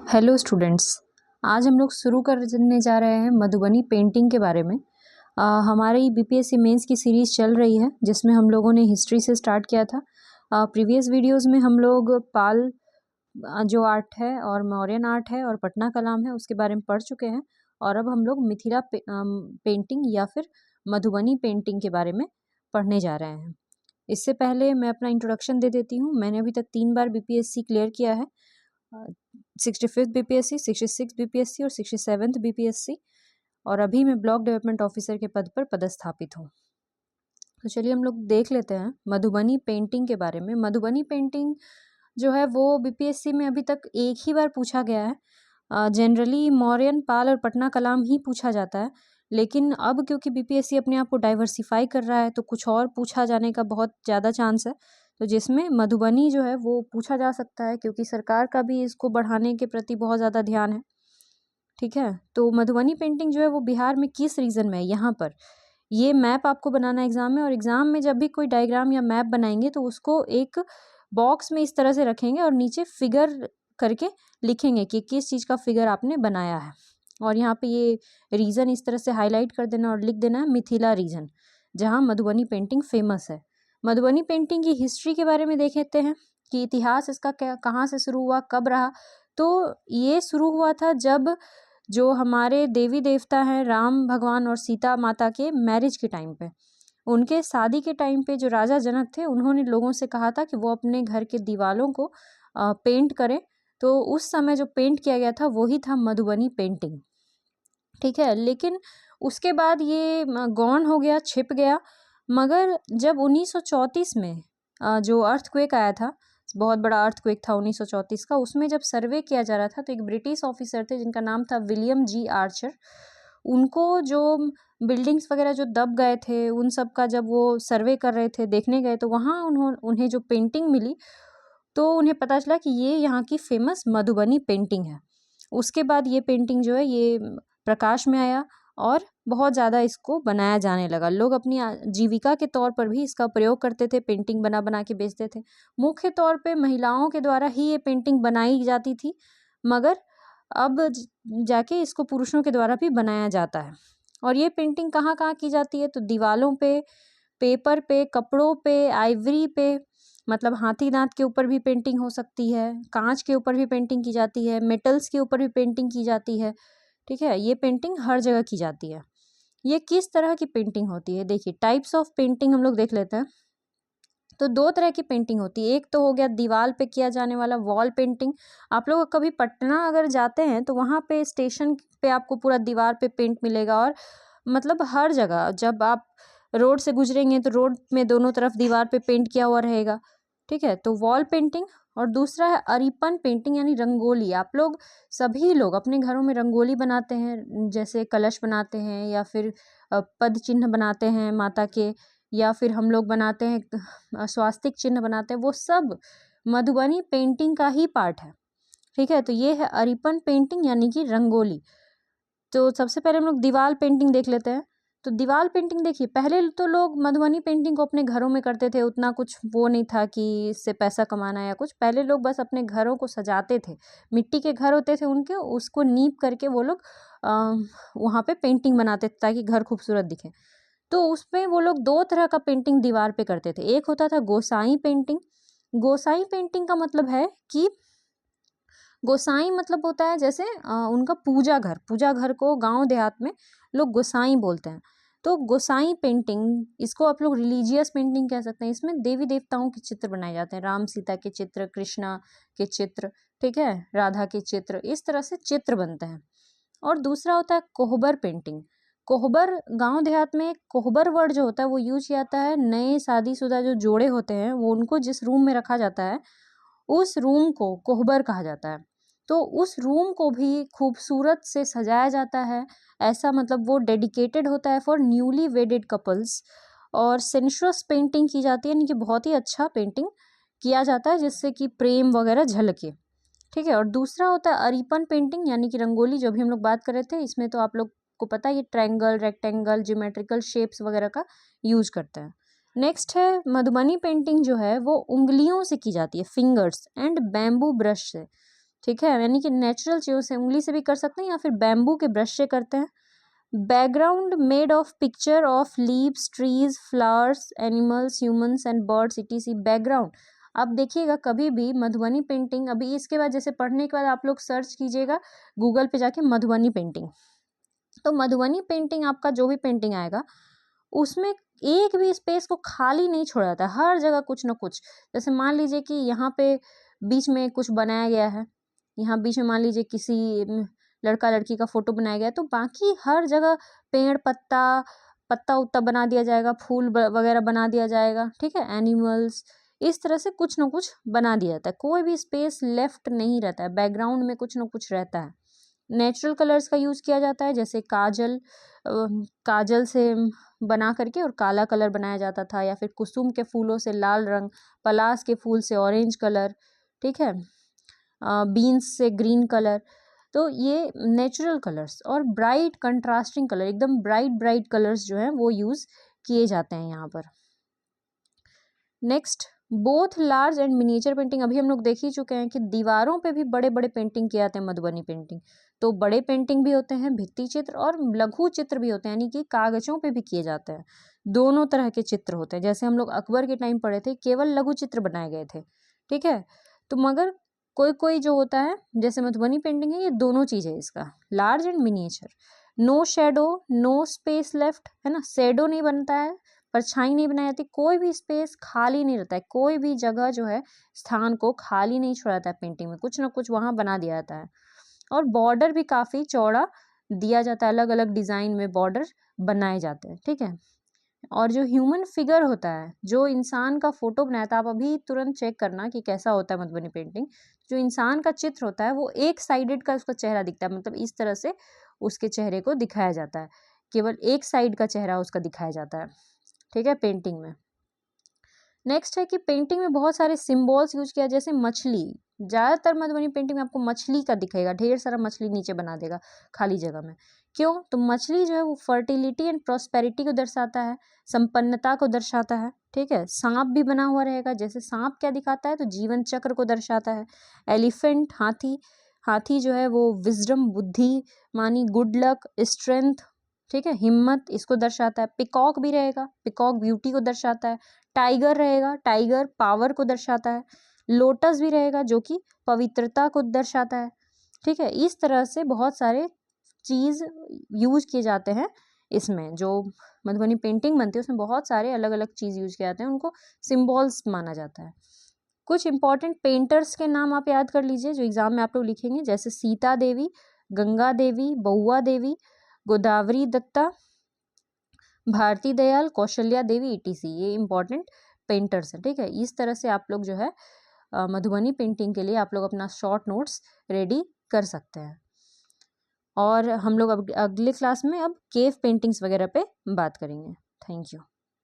Hello students. आज हम लोग शुरू करने जा रहे हैं मधुबनी पेंटिंग के बारे में। हमारी बीपीएससी मेंस की सीरीज़ चल रही है जिसमें हम लोगों ने हिस्ट्री से स्टार्ट किया था। प्रीवियस वीडियोस में हम लोग पाल जो आर्ट है और मौर्यन आर्ट है और पटना कलाम है उसके बारे में पढ़ चुके हैं और अब हम लोग मिथिला पेंटिंग या फिर मधुबनी पेंटिंग के बारे में पढ़ने जा रहे हैं। इससे पहले मैं अपना इंट्रोडक्शन दे देती हूँ। मैंने अभी तक 3 बार बीपीएससी क्लियर किया है, 65th बीपीएससी, 66 बीपीएससी और 67th बीपीएससी, और अभी मैं ब्लॉक डेवलपमेंट ऑफिसर के पद पर पदस्थापित हूँ। तो चलिए हम लोग देख लेते हैं मधुबनी पेंटिंग के बारे में। मधुबनी पेंटिंग जो है वो बीपीएससी में अभी तक एक ही बार पूछा गया है। जनरली मौर्यन, पाल और पटना कलाम ही पूछा जाता है, लेकिन अब क्योंकि बीपीएससी अपने आप को डाइवर्सिफाई कर रहा है तो कुछ और पूछा जाने का बहुत ज़्यादा चांस है, तो जिसमें मधुबनी जो है वो पूछा जा सकता है क्योंकि सरकार का भी इसको बढ़ाने के प्रति बहुत ज़्यादा ध्यान है। ठीक है, तो मधुबनी पेंटिंग जो है वो बिहार में किस रीजन में है, यहाँ पर ये मैप आपको बनाना एग्जाम में, और एग्जाम में जब भी कोई डायग्राम या मैप बनाएंगे तो उसको एक बॉक्स में इस तरह से रखेंगे और नीचे फिगर करके लिखेंगे कि किस चीज़ का फिगर आपने बनाया है, और यहाँ पे ये रीजन इस तरह से हाईलाइट कर देना और लिख देना है मिथिला रीजन, जहाँ मधुबनी पेंटिंग फेमस है। मधुबनी पेंटिंग की हिस्ट्री के बारे में देख लेते हैं कि इतिहास इसका क्या, कहाँ से शुरू हुआ, कब रहा। तो ये शुरू हुआ था जब जो हमारे देवी देवता हैं राम भगवान और सीता माता के मैरिज के टाइम पे, उनके शादी के टाइम पे जो राजा जनक थे उन्होंने लोगों से कहा था कि वो अपने घर के दीवारों को पेंट करें। तो उस समय जो पेंट किया गया था वही था मधुबनी पेंटिंग। ठीक है, लेकिन उसके बाद ये गौण हो गया, छिप गया। मगर जब 1934 में जो अर्थक्वेक आया था, बहुत बड़ा अर्थक्वेक था 1934 का, उसमें जब सर्वे किया जा रहा था तो एक ब्रिटिश ऑफिसर थे जिनका नाम था विलियम जी आर्चर। उनको जो बिल्डिंग्स वगैरह जो दब गए थे उन सब का जब वो सर्वे कर रहे थे, देखने गए, तो वहाँ उन्हें जो पेंटिंग मिली तो उन्हें पता चला कि ये यहाँ की फेमस मधुबनी पेंटिंग है। उसके बाद ये पेंटिंग जो है ये प्रकाश में आया और बहुत ज़्यादा इसको बनाया जाने लगा। लोग अपनी जीविका के तौर पर भी इसका प्रयोग करते थे, पेंटिंग बना बना के बेचते थे। मुख्य तौर पे महिलाओं के द्वारा ही ये पेंटिंग बनाई जाती थी, मगर अब जाके इसको पुरुषों के द्वारा भी बनाया जाता है। और ये पेंटिंग कहाँ कहाँ की जाती है, तो दीवालों पे, पेपर पे, कपड़ों पे, आइवरी पे, मतलब हाथी दांत के ऊपर भी पेंटिंग हो सकती है, कांच के ऊपर भी पेंटिंग की जाती है, मेटल्स के ऊपर भी पेंटिंग की जाती है। ठीक है, ये पेंटिंग हर जगह की जाती है। ये किस तरह की पेंटिंग होती है, देखिए टाइप्स ऑफ पेंटिंग हम लोग देख लेते हैं। तो 2 तरह की पेंटिंग होती है। एक तो हो गया दीवार पे किया जाने वाला वॉल पेंटिंग। आप लोग कभी पटना अगर जाते हैं तो वहाँ पे स्टेशन पे आपको पूरा दीवार पे पेंट मिलेगा, और मतलब हर जगह जब आप रोड से गुजरेंगे तो रोड में दोनों तरफ दीवार पे पेंट किया हुआ रहेगा। ठीक है, तो वॉल पेंटिंग। और दूसरा है अरिपन पेंटिंग यानी रंगोली। आप लोग सभी लोग अपने घरों में रंगोली बनाते हैं, जैसे कलश बनाते हैं या फिर पद चिन्ह बनाते हैं माता के, या फिर हम लोग बनाते हैं स्वास्तिक चिन्ह बनाते हैं, वो सब मधुबनी पेंटिंग का ही पार्ट है। ठीक है, तो ये है अरिपन पेंटिंग यानी कि रंगोली। तो सबसे पहले हम लोग दीवार पेंटिंग देख लेते हैं। तो दीवार पेंटिंग देखिए, पहले तो लोग मधुबनी पेंटिंग को अपने घरों में करते थे, उतना कुछ वो नहीं था कि इससे पैसा कमाना या कुछ। पहले लोग बस अपने घरों को सजाते थे, मिट्टी के घर होते थे उनके, उसको नीप करके वो लोग वहाँ पे पेंटिंग बनाते थे ताकि घर खूबसूरत दिखे। तो उसमें वो लोग 2 तरह का पेंटिंग दीवार पे करते थे। एक होता था गोसाई पेंटिंग। गोसाई पेंटिंग का मतलब है कि गोसाई मतलब होता है जैसे उनका पूजा घर को गांव देहात में लोग गोसाई बोलते हैं। तो गोसाई पेंटिंग, इसको आप लोग रिलीजियस पेंटिंग कह सकते हैं। इसमें देवी देवताओं के चित्र बनाए जाते हैं, राम सीता के चित्र, कृष्णा के चित्र, ठीक है, राधा के चित्र, इस तरह से चित्र बनते हैं। और दूसरा होता है कोहबर पेंटिंग। कोहबर, गांव देहात में कोहबर वर्ड जो होता है वो यूज किया जाता है नए शादीशुदा जो जोड़े होते हैं वो उनको जिस रूम में रखा जाता है उस रूम को कोहबर कहा जाता है। तो उस रूम को भी खूबसूरत से सजाया जाता है, ऐसा मतलब वो डेडिकेटेड होता है फॉर न्यूली वेडेड कपल्स। और सेंशुअस पेंटिंग की जाती है, यानी कि बहुत ही अच्छा पेंटिंग किया जाता है जिससे कि प्रेम वगैरह झलके। ठीक है, और दूसरा होता है अरिपन पेंटिंग यानी कि रंगोली, जो भी हम लोग बात कर रहे थे। इसमें तो आप लोग को पता है ये ट्रायंगल, रेक्टेंगल, ज्योमेट्रिकल शेप्स वगैरह का यूज करते हैं। नेक्स्ट है मधुबनी पेंटिंग, जो है वो उंगलियों से की जाती है, फिंगर्स एंड बैम्बू ब्रश से। ठीक है, यानी कि नेचुरल चीज़ों से, उंगली से भी कर सकते हैं या फिर बैम्बू के ब्रश से करते हैं। Background made of picture of leaves, trees, flowers, animals, humans and birds etc। Background, अब देखिएगा कभी भी मधुबनी पेंटिंग, अभी इसके बाद जैसे पढ़ने के बाद आप लोग सर्च कीजिएगा गूगल पे जाके मधुबनी पेंटिंग, तो मधुबनी पेंटिंग आपका जो भी पेंटिंग आएगा उसमें एक भी स्पेस को खाली नहीं छोड़ा जाता, हर जगह कुछ ना कुछ। जैसे मान लीजिए कि यहाँ पे बीच में कुछ बनाया गया है, यहाँ बीच में मान लीजिए किसी लड़का लड़की का फोटो बनाया गया, तो बाकी हर जगह पेड़ पत्ता पत्ता उत्ता बना दिया जाएगा, फूल वगैरह बना दिया जाएगा, ठीक है, एनिमल्स, इस तरह से कुछ ना कुछ बना दिया जाता है, कोई भी स्पेस लेफ्ट नहीं रहता है, बैकग्राउंड में कुछ ना कुछ रहता है। नेचुरल कलर्स का यूज़ किया जाता है, जैसे काजल से बना करके और काला कलर बनाया जाता था, या फिर कुसुम के फूलों से लाल रंग, पलास के फूल से ऑरेंज कलर, ठीक है, बीन्स से ग्रीन कलर। तो ये नेचुरल कलर्स और ब्राइट कंट्रास्टिंग कलर, एकदम ब्राइट ब्राइट कलर्स जो हैं वो यूज़ किए जाते हैं यहाँ पर। Next, both large and miniature painting, अभी हम लोग देख ही चुके हैं कि दीवारों पे भी बड़े बड़े पेंटिंग किए जाते हैं मधुबनी पेंटिंग, तो बड़े पेंटिंग भी होते हैं, भित्ति चित्र और लघु चित्र भी होते हैं, यानी कि कागजों पे भी किए जाते हैं, दोनों तरह के चित्र होते हैं। जैसे हम लोग अकबर के टाइम पढ़े थे केवल लघु चित्र बनाए गए थे, ठीक है, तो मगर कोई कोई जो होता है जैसे मधुबनी पेंटिंग है, ये दोनों चीज़ है इसका, large and miniature. No shadow, no space left, है ना, शेडो नहीं बनता है, परछाई नहीं बनाई जाती, कोई भी स्पेस खाली नहीं रहता है, कोई भी जगह जो है स्थान को खाली नहीं छोड़ा जाता है पेंटिंग में, कुछ ना कुछ वहाँ बना दिया जाता है। और बॉर्डर भी काफ़ी चौड़ा दिया जाता है, अलग अलग डिज़ाइन में बॉर्डर बनाए जाते हैं, ठीक है। और जो ह्यूमन फिगर होता है, जो इंसान का फोटो बनाया था, आप अभी तुरंत चेक करना कि कैसा होता है मधुबनी पेंटिंग, जो इंसान का चित्र होता है वो एक साइडेड का उसका चेहरा दिखता है, मतलब इस तरह से उसके चेहरे को दिखाया जाता है, केवल एक साइड का चेहरा उसका दिखाया जाता है, ठीक है, पेंटिंग में। नेक्स्ट है कि पेंटिंग में बहुत सारे सिंबल्स यूज किया, जैसे मछली, ज़्यादातर मधुबनी पेंटिंग में आपको मछली का दिखेगा, ढेर सारा मछली नीचे बना देगा खाली जगह में। क्यों? तो मछली जो है वो फर्टिलिटी एंड प्रॉस्पेरिटी को दर्शाता है, संपन्नता को दर्शाता है, ठीक है। सांप भी बना हुआ रहेगा, जैसे सांप क्या दिखाता है, तो जीवन चक्र को दर्शाता है। एलिफेंट, हाथी, हाथी जो है वो विजडम, बुद्धि मानी, गुड लक, स्ट्रेंथ, ठीक है, हिम्मत, इसको दर्शाता है। पिकॉक भी रहेगा, पिकॉक ब्यूटी को दर्शाता है। टाइगर रहेगा, टाइगर पावर को दर्शाता है। लोटस भी रहेगा जो कि पवित्रता को दर्शाता है, ठीक है। इस तरह से बहुत सारे चीज़ यूज किए जाते हैं इसमें, जो मधुबनी पेंटिंग बनती है उसमें बहुत सारे अलग अलग चीज़ यूज किए जाते हैं, उनको सिम्बॉल्स माना जाता है। कुछ इंपॉर्टेंट पेंटर्स के नाम आप याद कर लीजिए जो एग्जाम में आप लोग लिखेंगे, जैसे सीता देवी, गंगा देवी, बउआ देवी, गोदावरी दत्ता, भारती दयाल, कौशल्या देवी etc। ये इंपॉर्टेंट पेंटर्स हैं, ठीक है। इस तरह से आप लोग जो है मधुबनी पेंटिंग के लिए आप लोग अपना शॉर्ट नोट्स रेडी कर सकते हैं। और हम लोग अब अगले क्लास में अब केव पेंटिंग्स वगैरह पे बात करेंगे। Thank you.